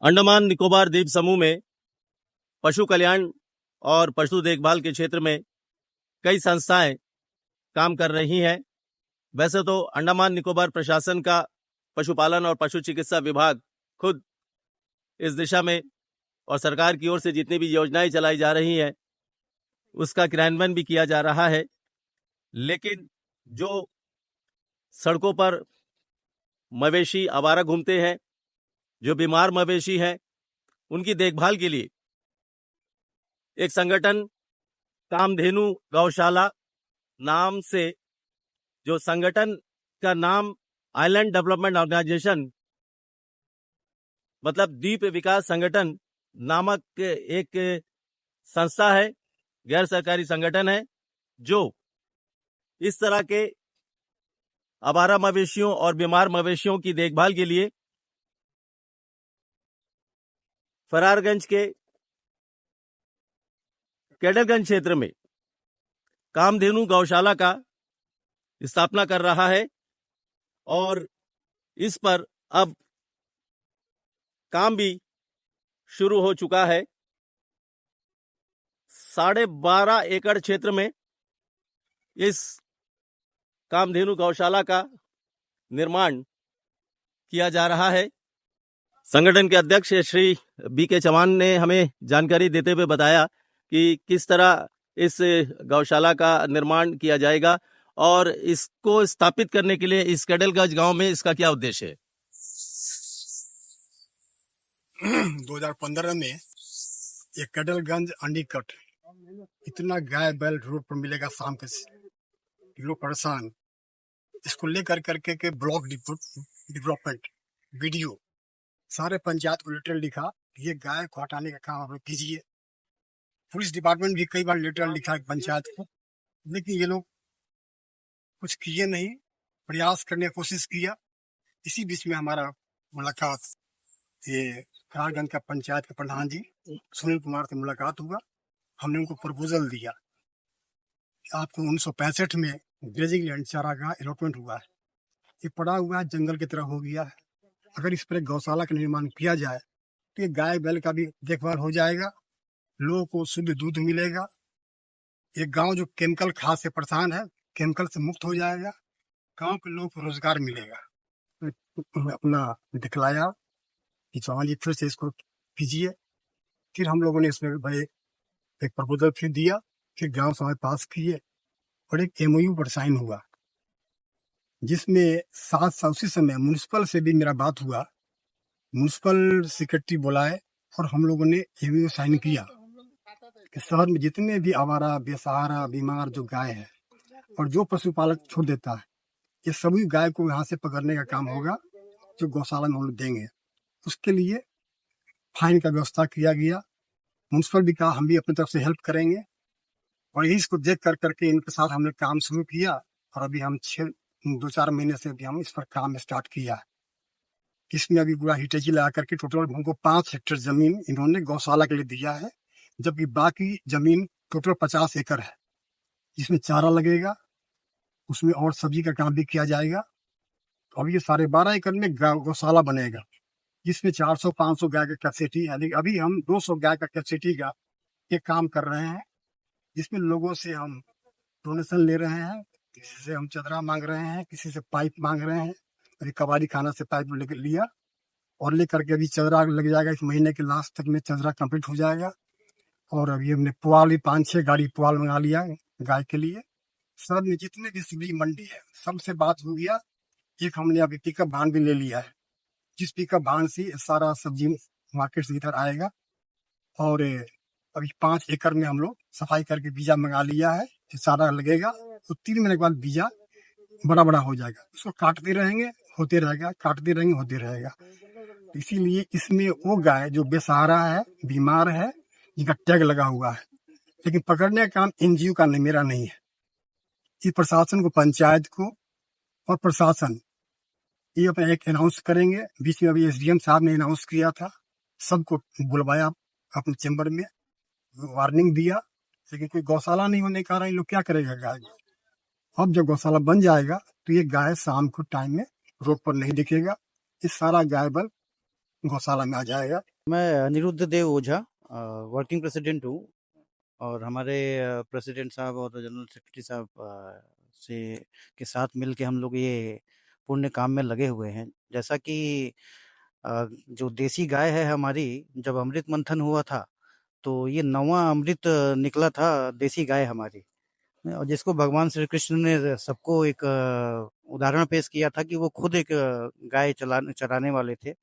अंडमान निकोबार द्वीप समूह में पशु कल्याण और पशु देखभाल के क्षेत्र में कई संस्थाएं काम कर रही हैं। वैसे तो अंडमान निकोबार प्रशासन का पशुपालन और पशु चिकित्सा विभाग खुद इस दिशा में और सरकार की ओर से जितनी भी योजनाएं चलाई जा रही हैं उसका क्रियान्वयन भी किया जा रहा है। लेकिन जो सड़कों पर मवेशी आवारा घूमते हैं, जो बीमार मवेशी हैं, उनकी देखभाल के लिए एक संगठन कामधेनु गौशाला नाम से, जो संगठन का नाम आइलैंड डेवलपमेंट ऑर्गेनाइजेशन मतलब द्वीप विकास संगठन नामक एक संस्था है, गैर सरकारी संगठन है, जो इस तरह के आवारा मवेशियों और बीमार मवेशियों की देखभाल के लिए फरारगंज के केडरगंज क्षेत्र में कामधेनु गौशाला का स्थापना कर रहा है और इस पर अब काम भी शुरू हो चुका है। 12.5 एकड़ क्षेत्र में इस कामधेनु गौशाला का निर्माण किया जा रहा है। संगठन के अध्यक्ष श्री बीके चौहान ने हमें जानकारी देते हुए बताया कि किस तरह इस गौशाला का निर्माण किया जाएगा और इसको स्थापित करने के लिए इस केडरगंज गांव में इसका क्या उद्देश्य है। 2015 में ये केडरगंज अंडीकट इतना गाय बैल रोड पर मिलेगा शाम के, लोग परेशान। इसको लेकर करके के ब्लॉक डेवलपमेंट वीडियो सारे पंचायत को लेटर लिखा, ये गाय को हटाने का काम आप लोग कीजिए। पुलिस डिपार्टमेंट भी कई बार लेटर लिखा पंचायत को, लेकिन ये लोग कुछ किए नहीं, प्रयास करने की कोशिश किया। इसी बीच में हमारा मुलाकात ये फरारगंज का पंचायत के प्रधान जी सुनील कुमार से मुलाकात हुआ। हमने उनको प्रपोजल दिया कि आपको 1965 में ग्रेजिंग लैंड चारागाह अलॉटमेंट हुआ है, ये पड़ा हुआ है, जंगल की तरह हो गया है। अगर इस पर गौशाला का निर्माण किया जाए तो ये गाय बैल का भी देखभाल हो जाएगा, लोगों को शुद्ध दूध मिलेगा। ये गांव जो केमिकल खाद से परेशान है, केमिकल से मुक्त हो जाएगा, गांव के लोगों को रोजगार मिलेगा। तो अपना दिखलाया कि चौहान जी फिर से इसको कीजिए। फिर हम लोगों ने इसमें भाई एक प्रपोजल फिर दिया, फिर गांव सभा पास किए और एक MOU पर साइन हुआ, जिसमें साथ उसी समय म्यूनिसिपल से भी मेरा बात हुआ। म्यूनिसिपल सेक्रेटरी बुलाए और हम लोगों ने MOU साइन किया कि शहर में जितने भी आवारा बेसहारा बीमार जो गाय है और जो पशुपालक छोड़ देता है, ये सभी गाय को यहाँ से पकड़ने का काम होगा, जो गौशाला में हम लोग देंगे। उसके लिए फाइन का व्यवस्था किया गया। म्यूनिसिपल भी कहा हम भी अपनी तरफ से हेल्प करेंगे और यही इसको देख कर करके इनके साथ हमने काम शुरू किया और अभी हम 2-4 महीने से भी हम इस पर काम स्टार्ट किया है। इसमें अभी पूरा हिटेजी लगा करके टोटल हमको 5 हेक्टेयर जमीन इन्होंने गौशाला के लिए दिया है, जबकि बाकी जमीन टोटल 50 एकड़ है, जिसमें चारा लगेगा, उसमें और सब्जी का काम भी किया जाएगा। तो अभी ये 12.5 एकड़ में गौशाला बनेगा, जिसमें 400-500 गाय का कैपेसिटी है। अभी हम 200 गाय का कैपेसिटी का ये काम कर रहे हैं, जिसमें लोगों से हम डोनेशन ले रहे हैं, किसी से हम चदरा मांग रहे हैं, किसी से पाइप मांग रहे हैं। अभी कबाड़ी खाना से पाइप लेकर लिया और लेकर के अभी चदरा लग जाएगा, इस महीने के लास्ट तक में चदरा कंप्लीट हो जाएगा। और अभी हमने पुआल भी 5-6 गाड़ी पुआल मंगा लिया गाय के लिए। शहर में जितने भी सब्जी मंडी है सबसे बात हो गया। एक हमने अभी पिकअप वाहन भी ले लिया है, जिस पिकअप वाहन से सारा सब्जी मार्केट से इधर आएगा। और अभी 5 एकड़ में हम लोग सफाई करके बीजा मंगा लिया है, सारा लगेगा तो 3 महीने के बाद बीजा बड़ा बड़ा हो जाएगा। उसको काटते रहेंगे, होते रहेगा, काटते रहेंगे, होते रहेगा। इसीलिए इसमें वो गाय जो बेसहारा है, बीमार है, जिनका टैग लगा हुआ है, लेकिन पकड़ने का काम NGO का नहीं, मेरा नहीं है। ये प्रशासन को, पंचायत को और प्रशासन ये अपना एक अनाउंस करेंगे। बीच में अभी SDM साहब ने अनाउंस किया था, सबको बुलवाया अपने चैम्बर में, वार्निंग दिया, लेकिन कोई गौशाला नहीं होने के कारण ये लोग क्या करेगा गाय। अब जब गौशाला बन जाएगा तो ये गाय शाम को टाइम में रोड पर नहीं दिखेगा, ये सारा गाय बल गौशाला में आ जाएगा। मैं अनिरुद्ध देव ओझा वर्किंग प्रेसिडेंट हूँ और हमारे प्रेसिडेंट साहब और जनरल सेक्रेटरी साहब से के साथ मिल के हम लोग ये पुण्य काम में लगे हुए हैं। जैसा कि जो देसी गाय है हमारी, जब अमृत मंथन हुआ था तो ये 9वां अमृत निकला था देसी गाय हमारी, और जिसको भगवान श्री कृष्ण ने सबको एक उदाहरण पेश किया था कि वो खुद एक गाय चराने वाले थे।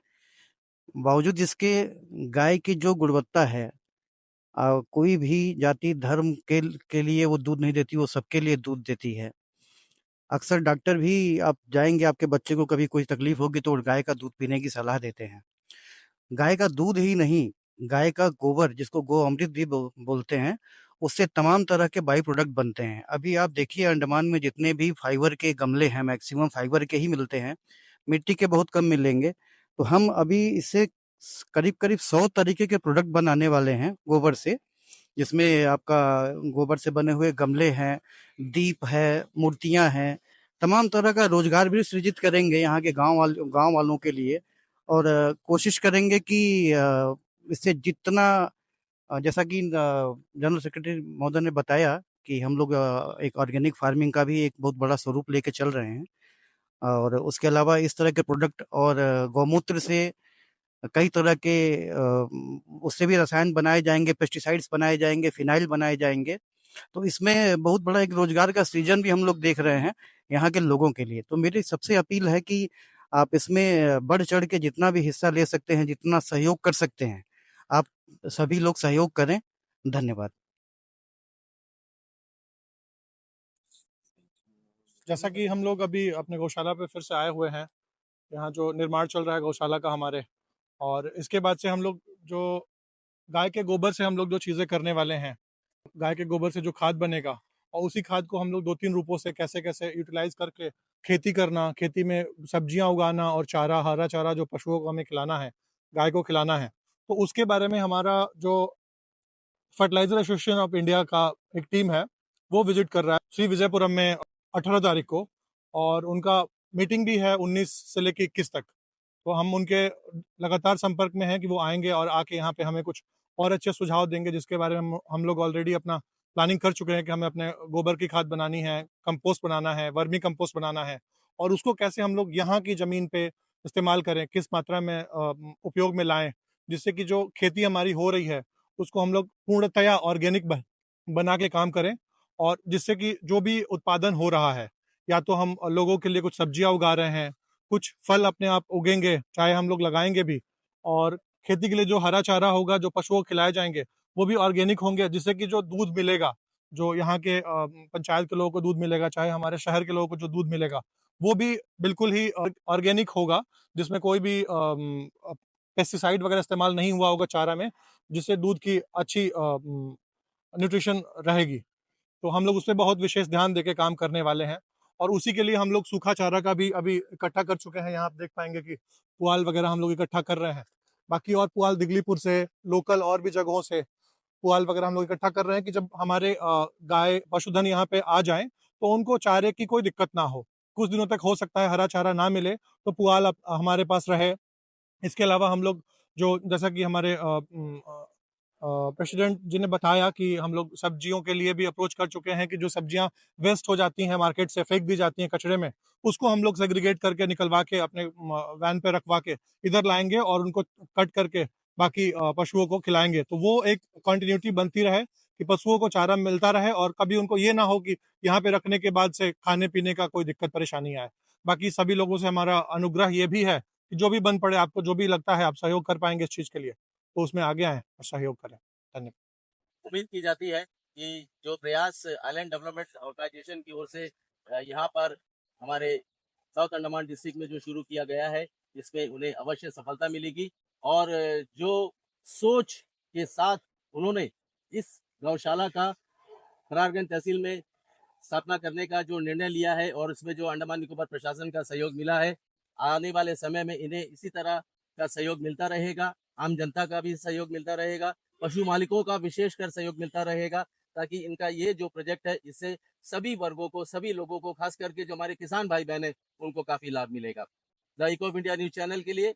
बावजूद इसके गाय की जो गुणवत्ता है, कोई भी जाति धर्म के लिए वो दूध नहीं देती, वो सबके लिए दूध देती है। अक्सर डॉक्टर भी, आप जाएंगे आपके बच्चे को कभी कोई तकलीफ होगी तो गाय का दूध पीने की सलाह देते हैं। गाय का दूध ही नहीं, गाय का गोबर जिसको गो अमृत भी बोलते हैं, उससे तमाम तरह के बाई प्रोडक्ट बनते हैं। अभी आप देखिए अंडमान में जितने भी फाइबर के गमले हैं, मैक्सिमम फाइबर के ही मिलते हैं, मिट्टी के बहुत कम मिलेंगे। तो हम अभी इससे करीब करीब 100 तरीके के प्रोडक्ट बनाने वाले हैं गोबर से, जिसमें आपका गोबर से बने हुए गमले हैं, दीप है, मूर्तियां हैं, तमाम तरह का रोजगार भी सृजित करेंगे यहाँ के गांव वालों के लिए। और कोशिश करेंगे कि इससे जितना जैसा कि जनरल सेक्रेटरी महोदय ने बताया कि हम लोग एक ऑर्गेनिक फार्मिंग का भी एक बहुत बड़ा स्वरूप लेके चल रहे हैं। और उसके अलावा इस तरह के प्रोडक्ट और गौमूत्र से कई तरह के उससे भी रसायन बनाए जाएंगे, पेस्टिसाइड्स बनाए जाएंगे, फिनाइल बनाए जाएंगे। तो इसमें बहुत बड़ा एक रोजगार का सृजन भी हम लोग देख रहे हैं यहाँ के लोगों के लिए। तो मेरी सबसे अपील है कि आप इसमें बढ़ चढ़ के जितना भी हिस्सा ले सकते हैं, जितना सहयोग कर सकते हैं, आप सभी लोग सहयोग करें। धन्यवाद। जैसा कि हम लोग अभी अपने गौशाला पे फिर से आए हुए हैं, यहाँ जो निर्माण चल रहा है गौशाला का हमारे, और इसके बाद से हम लोग जो गाय के गोबर से हम लोग जो चीज़ें करने वाले हैं, गाय के गोबर से जो खाद बनेगा, और उसी खाद को हम लोग 2-3 रूपों से कैसे कैसे यूटिलाइज करके खेती करना, खेती में सब्जियां उगाना और चारा, हरा चारा जो पशुओं को हमें खिलाना है, गाय को खिलाना है, तो उसके बारे में हमारा जो फर्टिलाइजर एसोसिएशन ऑफ इंडिया का एक टीम है वो विजिट कर रहा है श्री विजयपुरम में 18 तारीख को, और उनका मीटिंग भी है 19 से लेकर 21 तक। तो हम उनके लगातार संपर्क में हैं कि वो आएंगे और आके यहाँ पे हमें कुछ और अच्छे सुझाव देंगे, जिसके बारे में हम लोग ऑलरेडी अपना प्लानिंग कर चुके हैं कि हमें अपने गोबर की खाद बनानी है, कंपोस्ट बनाना है, वर्मी कंपोस्ट बनाना है, और उसको कैसे हम लोग यहाँ की ज़मीन पे इस्तेमाल करें, किस मात्रा में उपयोग में लाएं, जिससे कि जो खेती हमारी हो रही है उसको हम लोग पूर्णतया ऑर्गेनिक बना के काम करें, और जिससे कि जो भी उत्पादन हो रहा है, या तो हम लोगों के लिए कुछ सब्जियां उगा रहे हैं, कुछ फल अपने आप उगेंगे, चाहे हम लोग लगाएंगे भी, और खेती के लिए जो हरा चारा होगा जो पशुओं को खिलाए जाएंगे वो भी ऑर्गेनिक होंगे, जिससे कि जो दूध मिलेगा, जो यहाँ के पंचायत के लोगों को दूध मिलेगा, चाहे हमारे शहर के लोगों को जो दूध मिलेगा, वो भी बिल्कुल ही ऑर्गेनिक होगा, जिसमें कोई भी पेस्टिसाइड वगैरह इस्तेमाल नहीं हुआ होगा चारा में, जिससे दूध की अच्छी न्यूट्रिशन रहेगी। तो हम लोग उस पर बहुत विशेष ध्यान देके काम करने वाले हैं, और उसी के लिए हम लोग सूखा चारा का भी अभी इकट्ठा कर चुके हैं। यहाँ आप देख पाएंगे कि पुआल वगैरह हम लोग इकट्ठा कर रहे हैं, बाकी और पुआल दिगलीपुर से, लोकल और भी जगहों से पुआल वगैरह हम लोग इकट्ठा कर रहे हैं कि जब हमारे गाय पशुधन यहाँ पे आ जाएं तो उनको चारे की कोई दिक्कत ना हो। कुछ दिनों तक हो सकता है हरा चारा ना मिले, तो पुआल हमारे पास रहे। इसके अलावा हम लोग जो, जैसा कि हमारे प्रेसिडेंट जी ने बताया कि हम लोग सब्जियों के लिए भी अप्रोच कर चुके हैं कि जो सब्जियां वेस्ट हो जाती हैं मार्केट से, फेंक दी जाती हैं कचरे में, उसको हम लोग सेग्रीगेट करके निकलवा के अपने वैन पे रखवा के इधर लाएंगे और उनको कट करके बाकी पशुओं को खिलाएंगे। तो वो एक कंटिन्यूटी बनती रहे कि पशुओं को चारा मिलता रहे, और कभी उनको ये ना हो कि यहाँ पे रखने के बाद से खाने पीने का कोई दिक्कत परेशानी आए। बाकी सभी लोगों से हमारा अनुग्रह ये भी है कि जो भी बन पड़े, आपको जो भी लगता है आप सहयोग कर पाएंगे इस चीज़ के लिए, तो उसमें आगे आएँ और सहयोग करें। धन्यवाद। उम्मीद की जाती है कि जो प्रयास आइलैंड डेवलपमेंट ऑर्गेनाइजेशन की ओर से यहाँ पर हमारे साउथ अंडमान डिस्ट्रिक्ट में जो शुरू किया गया है, इसमें उन्हें अवश्य सफलता मिलेगी। और जो सोच के साथ उन्होंने इस गौशाला का फरारगंज तहसील में स्थापना करने का जो निर्णय लिया है, और इसमें जो अंडमान निकोबार प्रशासन का सहयोग मिला है, आने वाले समय में इन्हें इसी तरह का सहयोग मिलता रहेगा। आम जनता का भी सहयोग मिलता रहेगा, पशु मालिकों का विशेषकर सहयोग मिलता रहेगा, ताकि इनका ये जो प्रोजेक्ट है इससे सभी वर्गों को, सभी लोगों को, खास करके जो हमारे किसान भाई बहन है, उनको काफी लाभ मिलेगा। The eco of India news channel के लिए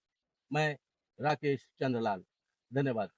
मैं राकेश चंद्रलाल। धन्यवाद।